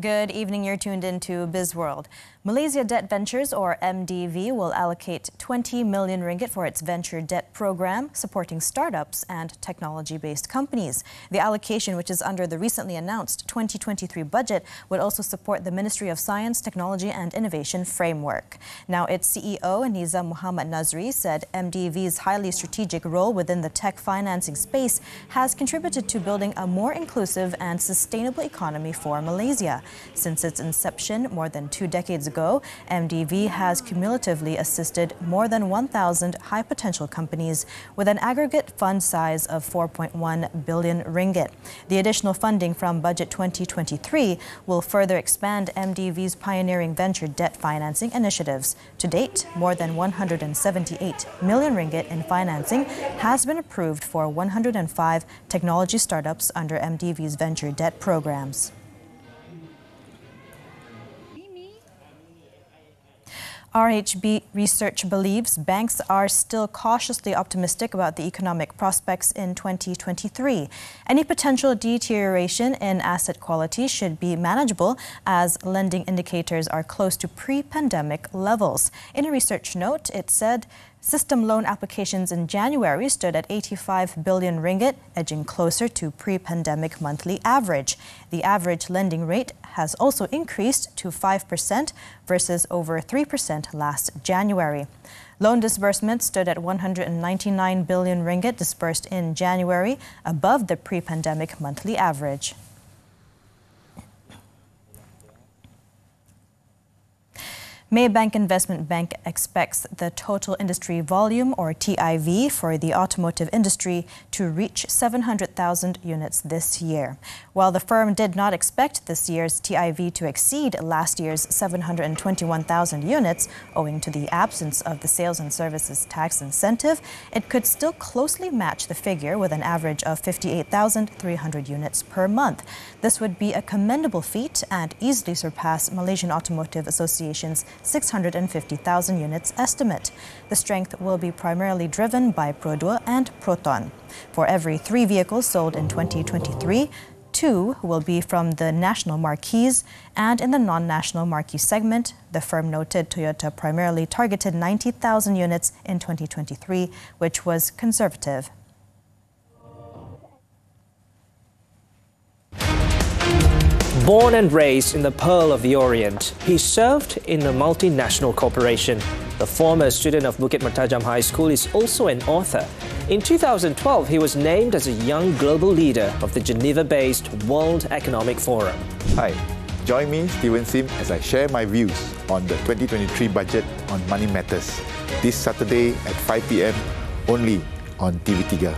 Good evening, you're tuned into Bizworld. Malaysia Debt Ventures, or MDV, will allocate 20 million ringgit for its venture debt program, supporting startups and technology-based companies. The allocation, which is under the recently announced 2023 budget, would also support the Ministry of Science, Technology and Innovation framework. Now, its CEO, Nizam Muhammad Nazri, said MDV's highly strategic role within the tech financing space has contributed to building a more inclusive and sustainable economy for Malaysia. Since its inception more than 2 decades ago, MDV has cumulatively assisted more than 1,000 high-potential companies with an aggregate fund size of 4.1 billion ringgit. The additional funding from Budget 2023 will further expand MDV's pioneering venture debt financing initiatives. To date, more than 178 million ringgit in financing has been approved for 105 technology startups under MDV's venture debt programs. RHB Research believes banks are still cautiously optimistic about the economic prospects in 2023. Any potential deterioration in asset quality should be manageable as lending indicators are close to pre-pandemic levels. In a research note, it said system loan applications in January stood at 85 billion ringgit, edging closer to pre-pandemic monthly average. The average lending rate has also increased to 5% versus over 3% last January. Loan disbursements stood at 199 billion ringgit disbursed in January, above the pre-pandemic monthly average. Maybank Investment Bank expects the total industry volume, or TIV, for the automotive industry to reach 700,000 units this year. While the firm did not expect this year's TIV to exceed last year's 721,000 units, owing to the absence of the sales and services tax incentive, it could still closely match the figure with an average of 58,300 units per month. This would be a commendable feat and easily surpass Malaysian Automotive Association's 650,000 units estimate. The strength will be primarily driven by Pro2 and Proton. For every 3 vehicles sold in 2023, 2 will be from the national marquees, and in the non-national marquee segment, the firm noted Toyota primarily targeted 90,000 units in 2023, which was conservative. Born and raised in the Pearl of the Orient, he served in a multinational corporation. The former student of Bukit Mertajam High School is also an author. In 2012, he was named as a young global leader of the Geneva-based World Economic Forum. Hi, join me, Steven Sim, as I share my views on the 2023 budget on Money Matters this Saturday at 5 p.m. only on TV3.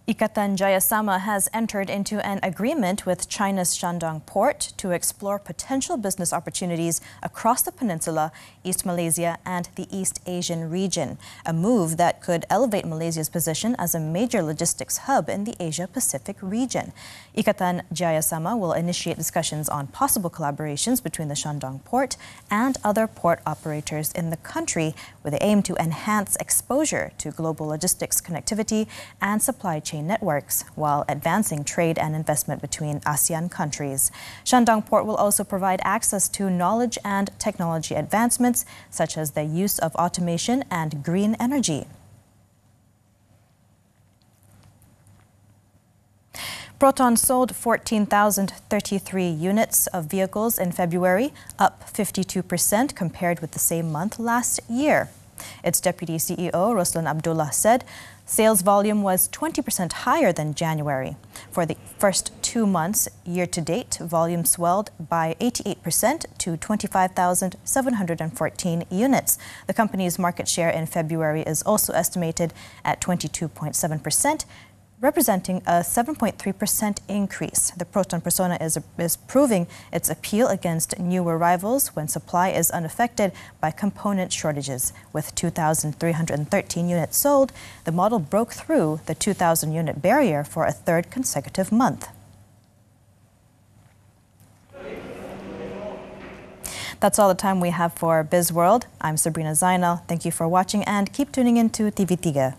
Ikatan Jayasama has entered into an agreement with China's Shandong port to explore potential business opportunities across the peninsula, East Malaysia and the East Asian region, a move that could elevate Malaysia's position as a major logistics hub in the Asia-Pacific region. Ikatan Jayasama will initiate discussions on possible collaborations between the Shandong port and other port operators in the country with the aim to enhance exposure to global logistics connectivity and supply chain networks while advancing trade and investment between ASEAN countries. Shandong Port will also provide access to knowledge and technology advancements such as the use of automation and green energy. Proton sold 14,033 units of vehicles in February, up 52% compared with the same month last year. Its deputy CEO, Roslan Abdullah, said sales volume was 20% higher than January. For the first 2 months, year-to-date, volume swelled by 88% to 25,714 units. The company's market share in February is also estimated at 22.7%, representing a 7.3% increase. The Proton persona is proving its appeal against new arrivals when supply is unaffected by component shortages. With 2,313 units sold, the model broke through the 2,000 unit barrier for a 3rd consecutive month. That's all the time we have for Bizworld. I'm Sabrina Zainal. Thank you for watching and keep tuning in to TV3.